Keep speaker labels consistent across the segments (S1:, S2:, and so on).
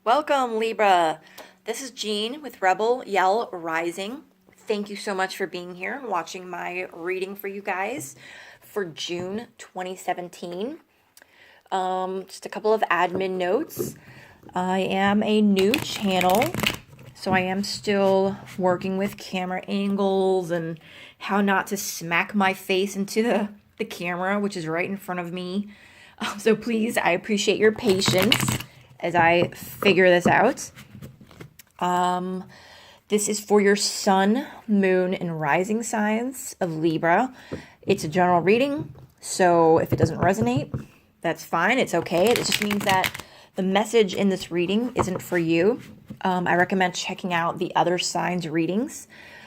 S1: Welcome, Libra. This is Jean with Rebel Yell Rising. Thank you so much for being here and watching my reading for you guys for June 2017. Just a couple of admin notes. I am a new channel, so I am still working with camera angles and how not to smack my face into the camera, which is right in front of me. So please, I appreciate your patience as I figure this out. This is for your sun, moon, and rising signs of Libra. It's a general reading, so if it doesn't resonate, that's fine. It's okay. It just means that the message in this reading isn't for you. I recommend checking out the other signs readings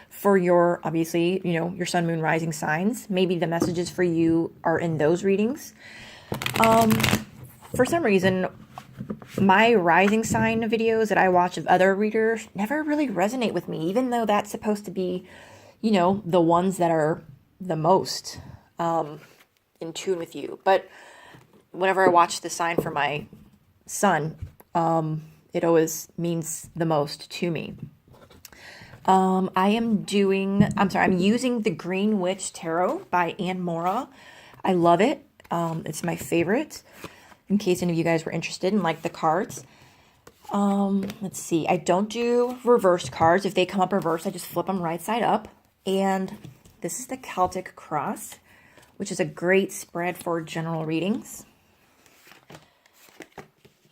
S1: for your, obviously, your sun, moon, rising signs. Maybe the messages for you are in those readings. For some reason, my rising sign videos that I watch of other readers never really resonate with me, even though that's supposed to be, the ones that are the most in tune with you. But whenever I watch the sign for my sun, it always means the most to me. I'm using the Green Witch Tarot by Anne Mora. I love it. It's my favorite, in case any of you guys were interested and like the cards. Let's see. I don't do reversed cards. If they come up reversed, I just flip them right side up. And this is the Celtic Cross, which is a great spread for general readings.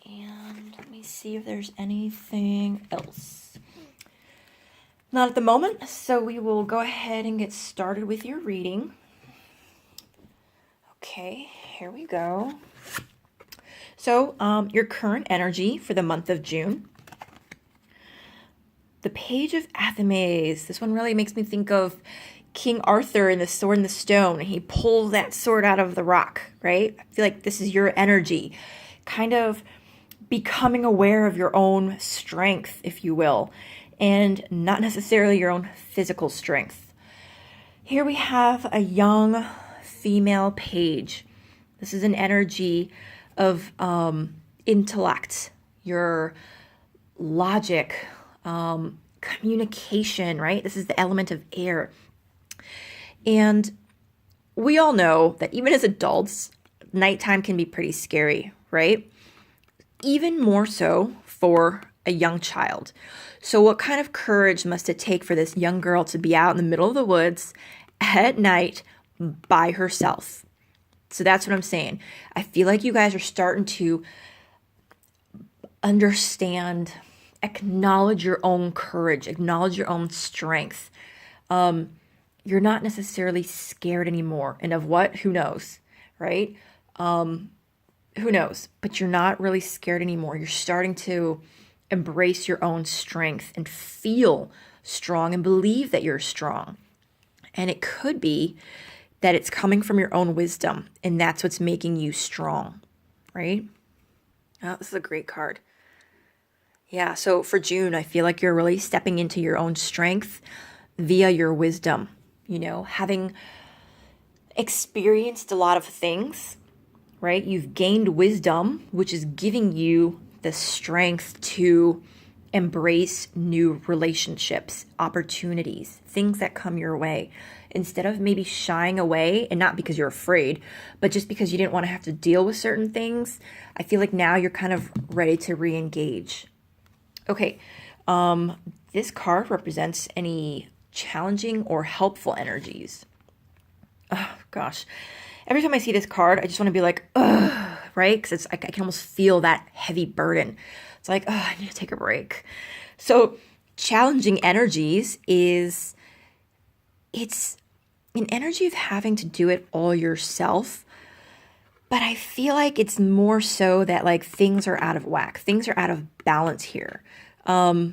S1: And let me see if there's anything else. Not at the moment, so we will go ahead and get started with your reading. Okay, here we go. So, your current energy for the month of June. The Page of Athames. This one really makes me think of King Arthur and the Sword and the Stone. He pulls that sword out of the rock, right? I feel like this is your energy. Kind of becoming aware of your own strength, if you will, and not necessarily your own physical strength. Here we have a young female page. This is an energy of intellect, your logic, communication, right? This is the element of air. And we all know that even as adults, nighttime can be pretty scary, right? Even more so for a young child. So what kind of courage must it take for this young girl to be out in the middle of the woods at night by herself? So that's what I'm saying. I feel like you guys are starting to understand, acknowledge your own courage, acknowledge your own strength. You're not necessarily scared anymore. And of what? Who knows, right? Who knows? But you're not really scared anymore. You're starting to embrace your own strength and feel strong and believe that you're strong. And it could be that it's coming from your own wisdom, and that's what's making you strong, right? Oh, this is a great card. Yeah, so for June, I feel like you're really stepping into your own strength via your wisdom, having experienced a lot of things, right? You've gained wisdom, which is giving you the strength to embrace new relationships, opportunities, things that come your way. Instead of maybe shying away, and not because you're afraid, but just because you didn't want to have to deal with certain things, I feel like now you're kind of ready to re-engage. Okay, this card represents any challenging or helpful energies. Oh, gosh. Every time I see this card, I just want to be like, ugh, right? Because I can almost feel that heavy burden. It's like, oh, I need to take a break. So challenging energies it's an energy of having to do it all yourself. But I feel like it's more so that like things are out of whack. Things are out of balance here. Yeah,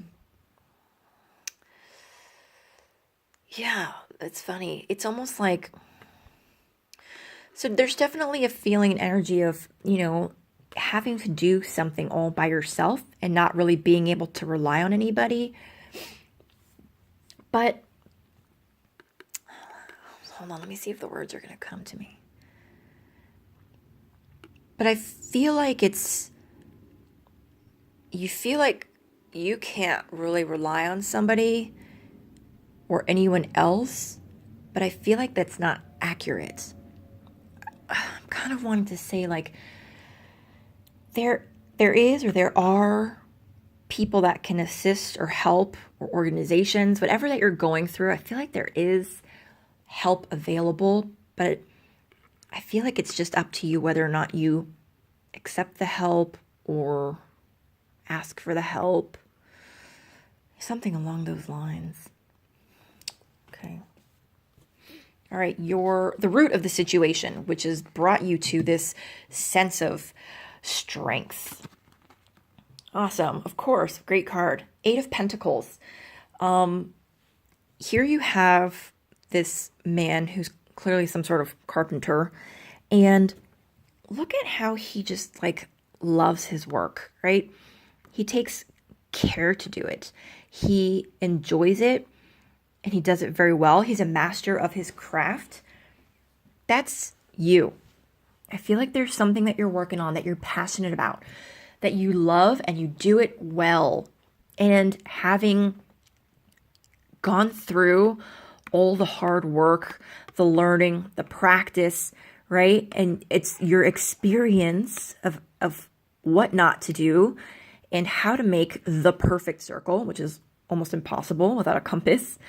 S1: it's funny. It's almost like, so there's definitely a feeling and energy of, having to do something all by yourself and not really being able to rely on anybody. But hold on, let me see if the words are going to come to me. But I feel like it's you feel like you can't really rely on somebody or anyone else, but I feel like that's not accurate. I'm kind of wanting to say like there are people that can assist or help, or organizations, whatever that you're going through. I feel like there is help available, but I feel like it's just up to you whether or not you accept the help or ask for the help. Something along those lines. Okay. All right, the root of the situation, which has brought you to this sense of strength. Awesome. Of course, great card. 8 of Pentacles. Here you have this man who's clearly some sort of carpenter, and look at how he just like loves his work, right? He takes care to do it. He enjoys it, and he does it very well. He's a master of his craft. That's you. I feel like there's something that you're working on that you're passionate about, that you love, and you do it well. And having gone through all the hard work, the learning, the practice, right? And it's your experience of what not to do and how to make the perfect circle, which is almost impossible without a compass,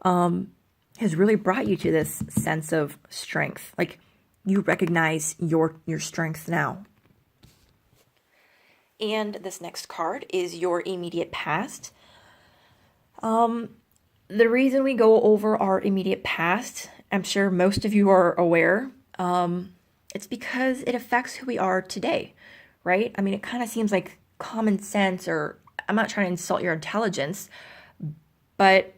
S1: has really brought you to this sense of strength. Like you recognize your strength now. And this next card is your immediate past. The reason we go over our immediate past, I'm sure most of you are aware, it's because it affects who we are today, right? I mean, it kind of seems like common sense, or I'm not trying to insult your intelligence, but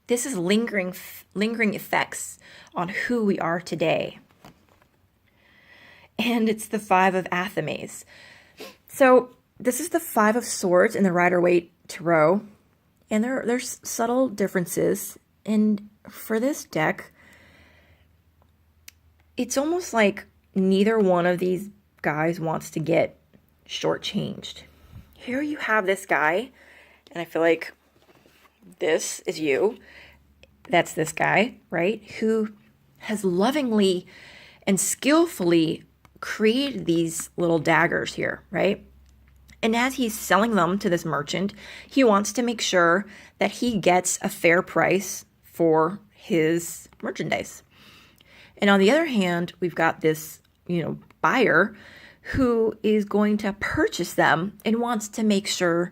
S1: this is lingering effects on who we are today. And it's the 5 of Athames. So this is the 5 of Swords in the Rider-Waite Tarot. And there's subtle differences. And for this deck, it's almost like neither one of these guys wants to get shortchanged. Here you have this guy, and I feel like this is you. That's this guy, right? Who has lovingly and skillfully created these little daggers here, right? And as he's selling them to this merchant, he wants to make sure that he gets a fair price for his merchandise. And on the other hand, we've got this, buyer who is going to purchase them and wants to make sure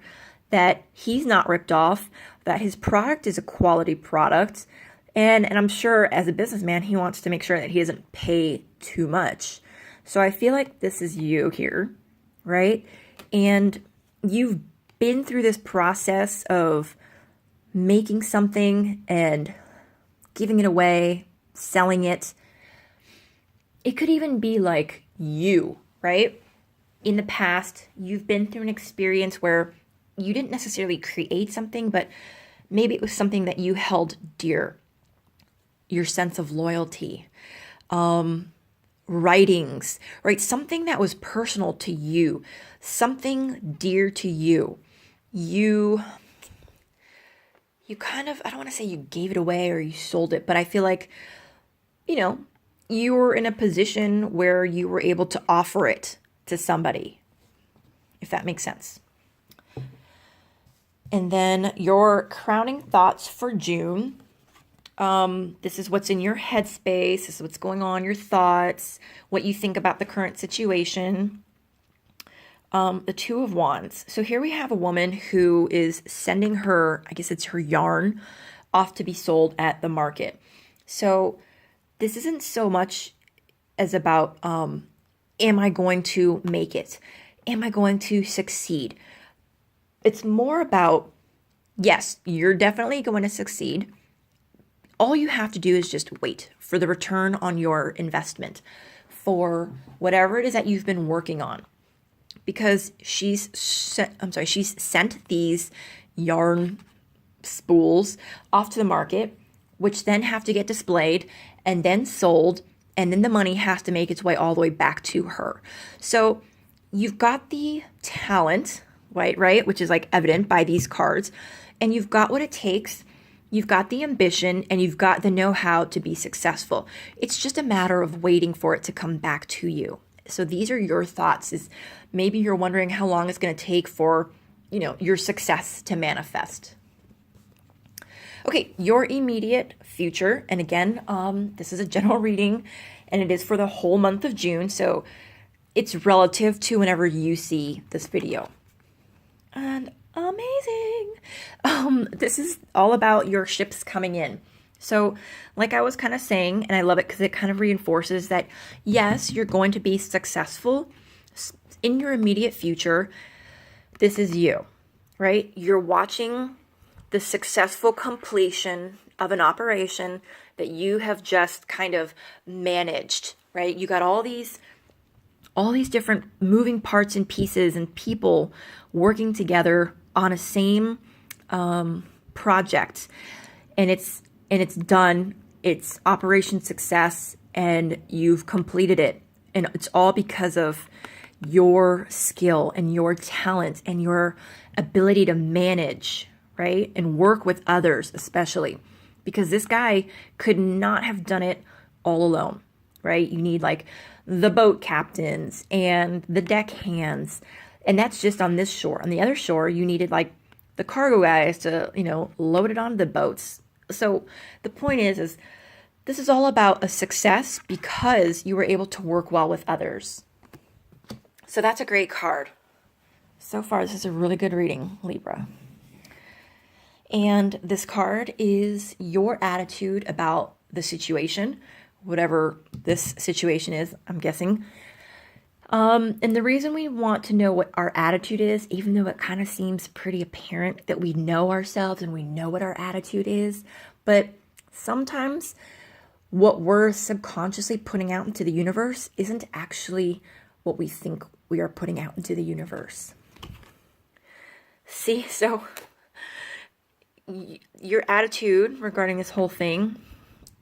S1: that he's not ripped off, that his product is a quality product. And I'm sure as a businessman, he wants to make sure that he doesn't pay too much. So I feel like this is you here, right? And you've been through this process of making something and giving it away, selling it. It could even be like you, right? In the past, you've been through an experience where you didn't necessarily create something, but maybe it was something that you held dear. Your sense of loyalty, writings, right? Something that was personal to you, something dear to you. You kind of, I don't want to say you gave it away or you sold it, but I feel like, you were in a position where you were able to offer it to somebody, if that makes sense. And then your crowning thoughts for June. This is what's in your headspace. This is what's going on, your thoughts, what you think about the current situation. The 2 of Wands. So here we have a woman who is sending her, I guess it's her yarn, off to be sold at the market. So this isn't so much as about, am I going to make it? Am I going to succeed? It's more about, yes, you're definitely going to succeed. All you have to do is just wait for the return on your investment, for whatever it is that you've been working on. Because she's sent these yarn spools off to the market, which then have to get displayed and then sold, and then the money has to make its way all the way back to her. So you've got the talent, right? Which is like evident by these cards. And you've got what it takes. You've got the ambition and you've got the know-how to be successful. It's just a matter of waiting for it to come back to you. So these are your thoughts. Is maybe you're wondering how long it's going to take for, your success to manifest. Okay, your immediate future. And again, this is a general reading and it is for the whole month of June. So it's relative to whenever you see this video. And amazing. This is all about your ships coming in. So like I was kind of saying, and I love it because it kind of reinforces that, yes, you're going to be successful in your immediate future. This is you, right? You're watching the successful completion of an operation that you have just kind of managed, right? You got all these different moving parts and pieces and people working together on a same project, and it's done. It's operation success, and you've completed it, and it's all because of your skill and your talent and your ability to manage, right, and work with others, especially because this guy could not have done it all alone, right? You need like the boat captains and the deck hands. And that's just on this shore. On the other shore, you needed like the cargo guys to, load it onto the boats. So the point is this is all about a success because you were able to work well with others. So that's a great card. So far, this is a really good reading, Libra. And this card is your attitude about the situation, whatever this situation is, I'm guessing. And the reason we want to know what our attitude is, even though it kind of seems pretty apparent that we know ourselves and we know what our attitude is, but sometimes what we're subconsciously putting out into the universe isn't actually what we think we are putting out into the universe. See, so your attitude regarding this whole thing,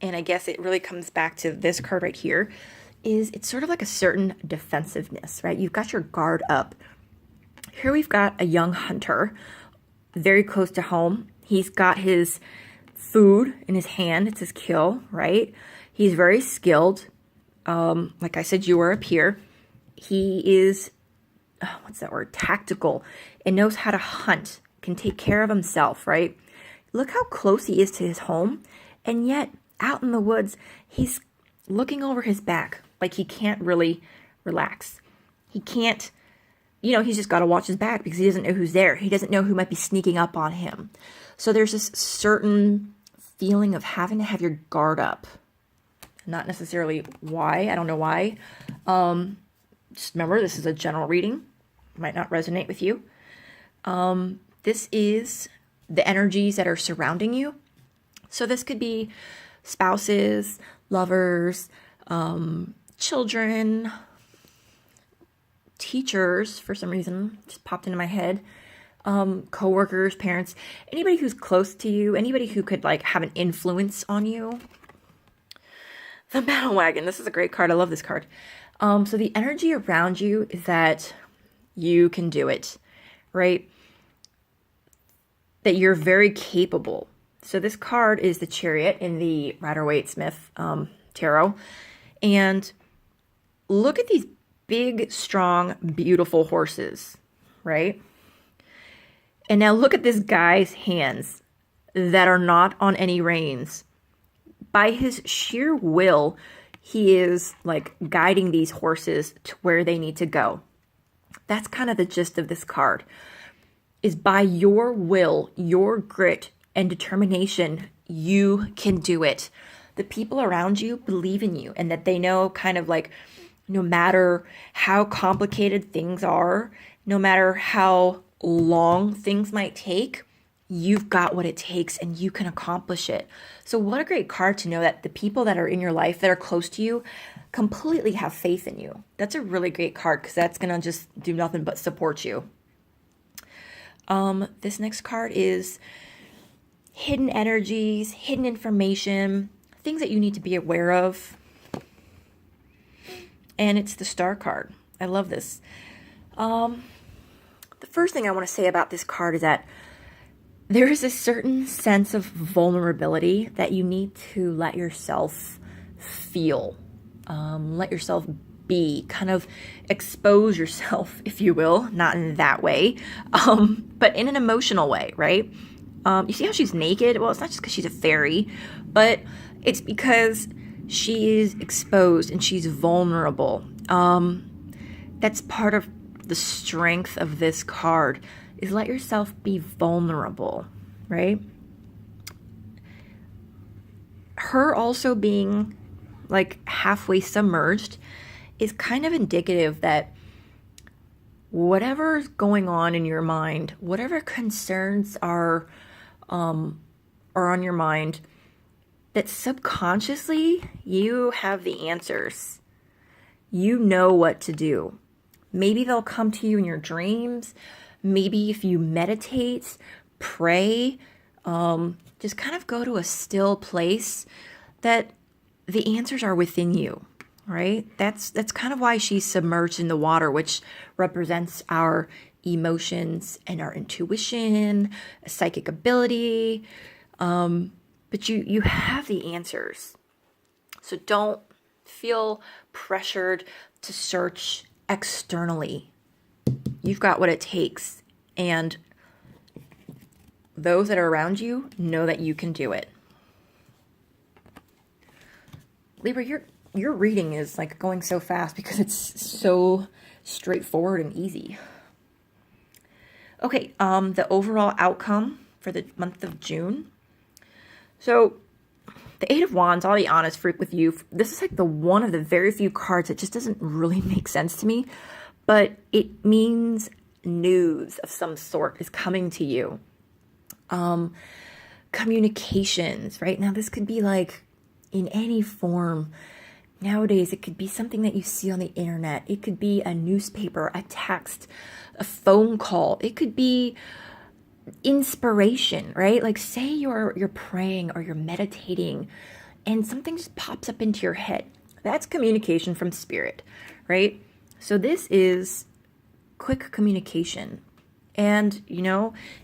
S1: and I guess it really comes back to this card right here, is it's sort of like a certain defensiveness, right? You've got your guard up. Here we've got a young hunter, very close to home. He's got his food in his hand. It's his kill, right? He's very skilled. Like I said, you were up here. He is, tactical, and knows how to hunt, can take care of himself, right? Look how close he is to his home, and yet out in the woods, he's looking over his back like he can't really relax. He can't, he's just got to watch his back because he doesn't know who's there. He doesn't know who might be sneaking up on him. So there's this certain feeling of having to have your guard up. Not necessarily why. I don't know why. Just remember, this is a general reading. Might not resonate with you. This is the energies that are surrounding you. So this could be spouses, lovers, children, teachers, for some reason, just popped into my head, coworkers, parents, anybody who's close to you, anybody who could like have an influence on you. The Battle Wagon. This is a great card. I love this card. So the energy around you is that you can do it, right? That you're very capable. So this card is the Chariot in the Rider-Waite-Smith tarot. And look at these big, strong, beautiful horses, right? And now look at this guy's hands that are not on any reins. By his sheer will, he is like guiding these horses to where they need to go. That's kind of the gist of this card, is by your will, your grit and determination, you can do it. The people around you believe in you, and that they know kind of like no matter how complicated things are, no matter how long things might take, you've got what it takes and you can accomplish it. So what a great card to know that the people that are in your life that are close to you completely have faith in you. That's a really great card because that's going to just do nothing but support you. This next card is hidden energies, hidden information, things that you need to be aware of. And it's the Star card. I love this. The first thing I want to say about this card is that there is a certain sense of vulnerability that you need to let yourself feel, let yourself be, kind of expose yourself, if you will, not in that way, but in an emotional way, right? You see how she's naked? Well, it's not just because she's a fairy, but it's because she is exposed and she's vulnerable. That's part of the strength of this card, is let yourself be vulnerable, right? Her also being like halfway submerged is kind of indicative that whatever's going on in your mind, whatever concerns are on your mind, that subconsciously you have the answers. You know what to do. Maybe they'll come to you in your dreams. Maybe if you meditate, pray, just kind of go to a still place, that the answers are within you, right? That's kind of why she's submerged in the water, which represents our emotions and our intuition, psychic ability. But you have the answers. So don't feel pressured to search externally. You've got what it takes, and those that are around you know that you can do it. Libra, your reading is like going so fast because it's so straightforward and easy. Okay, the overall outcome for the month of June. So the Eight of Wands, I'll be honest with you, this is like the one of the very few cards that just doesn't really make sense to me, but it means news of some sort is coming to you. Communications, right? Now this could be like in any form. Nowadays, it could be something that you see on the internet. It could be a newspaper, a text, a phone call. It could be inspiration, right? Like say you're praying or you're meditating and something just pops up into your head. That's communication from spirit, right? So this is quick communication. And,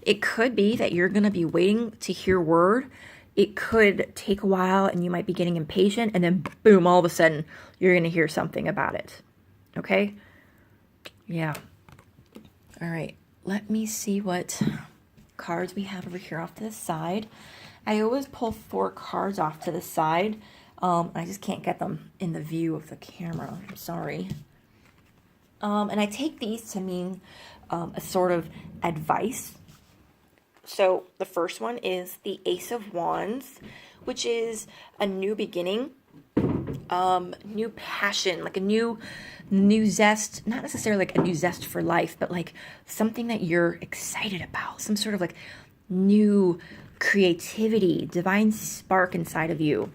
S1: it could be that you're going to be waiting to hear word. It could take a while and you might be getting impatient, and then boom, all of a sudden you're going to hear something about it. Okay? Yeah. All right. Let me see what cards we have over here off to the side. I always pull 4 cards off to the side. I just can't get them in the view of the camera. I'm sorry. And I take these to mean a sort of advice. So the first one is the Ace of Wands, which is a new beginning, new passion, like a new zest, not necessarily like a new zest for life, but like something that you're excited about, some sort of like new creativity, divine spark inside of you.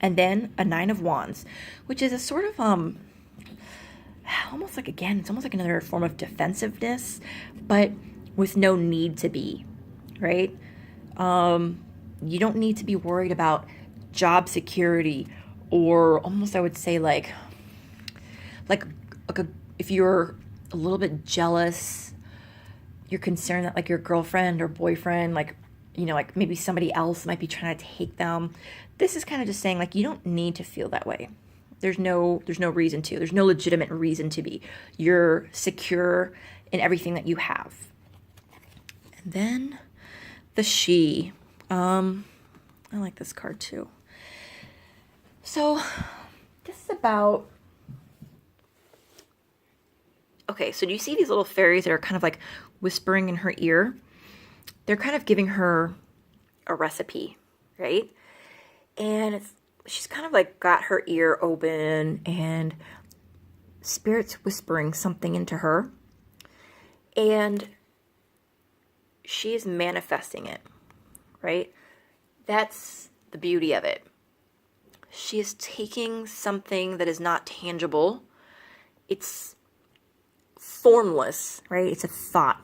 S1: And then a Nine of Wands, which is a sort of almost like, again, it's almost like another form of defensiveness, but with no need to be, right? You don't need to be worried about job security, or almost, I would say, like if you're a little bit jealous, you're concerned that like your girlfriend or boyfriend, like maybe somebody else might be trying to take them. This is kind of just saying like you don't need to feel that way. There's no reason to. There's no legitimate reason to be. You're secure in everything that you have. And then the She. I like this card too. So this is about... Okay, so do you see these little fairies that are kind of like whispering in her ear? They're kind of giving her a recipe, right? And she's kind of like got her ear open and Spirit's whispering something into her. And she is manifesting it, right? That's the beauty of it. She is taking something that is not tangible. It's formless, right? It's a thought.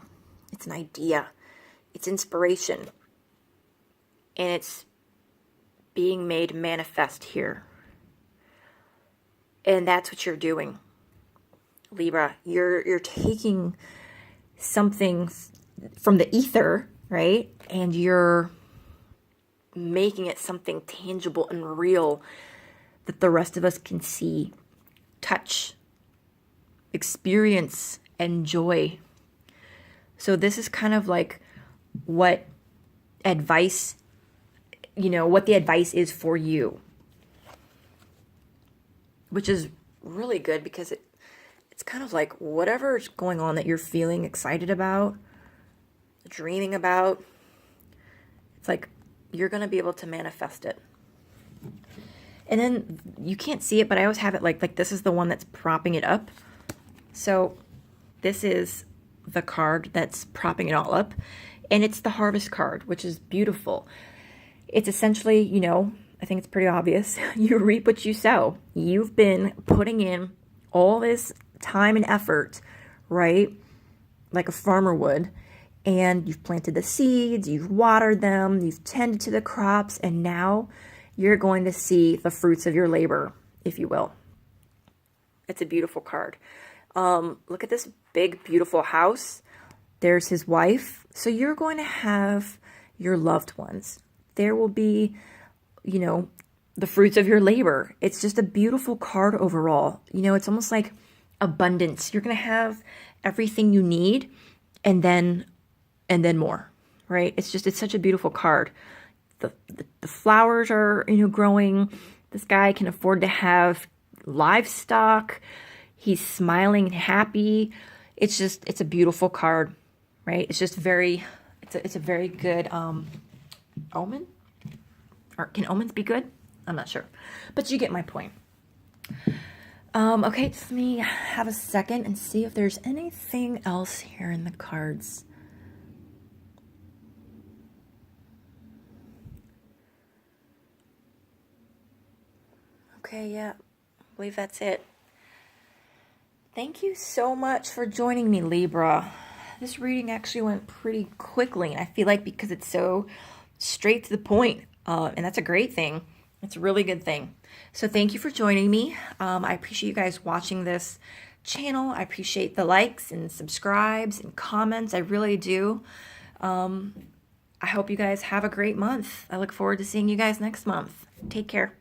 S1: It's an idea. It's inspiration. And it's being made manifest here. And that's what you're doing, Libra. You're taking something from the ether, right? And you're making it something tangible and real that the rest of us can see, touch, experience, enjoy. So this is kind of like what advice, what the advice is for you, which is really good because it's kind of like whatever's going on that you're feeling excited about, dreaming about, it's like you're going to be able to manifest it. And then you can't see it, but I always have it like this is the one that's propping it up. So this is the card that's propping it all up. And it's the Harvest card, which is beautiful. It's essentially, I think it's pretty obvious. You reap what you sow. You've been putting in all this time and effort, right? Like a farmer would. And you've planted the seeds, you've watered them, you've tended to the crops, and now you're going to see the fruits of your labor, if you will. It's a beautiful card. Look at this big, beautiful house. There's his wife. So you're going to have your loved ones. There will be, the fruits of your labor. It's just a beautiful card overall. It's almost like abundance. You're going to have everything you need and then more, right? It's such a beautiful card. The flowers are, growing. This guy can afford to have livestock. He's smiling and happy. It's a beautiful card, right? It's a very good omen. Or can omens be good? I'm not sure, but you get my point. Okay, let me have a second and see if there's anything else here in the cards. Okay, yeah, I believe that's it. Thank you so much for joining me, Libra. This reading actually went pretty quickly, and I feel like because it's so straight to the point, and that's a great thing. It's a really good thing. So thank you for joining me. I appreciate you guys watching this channel. I appreciate the likes and subscribes and comments. I really do. I hope you guys have a great month. I look forward to seeing you guys next month. Take care.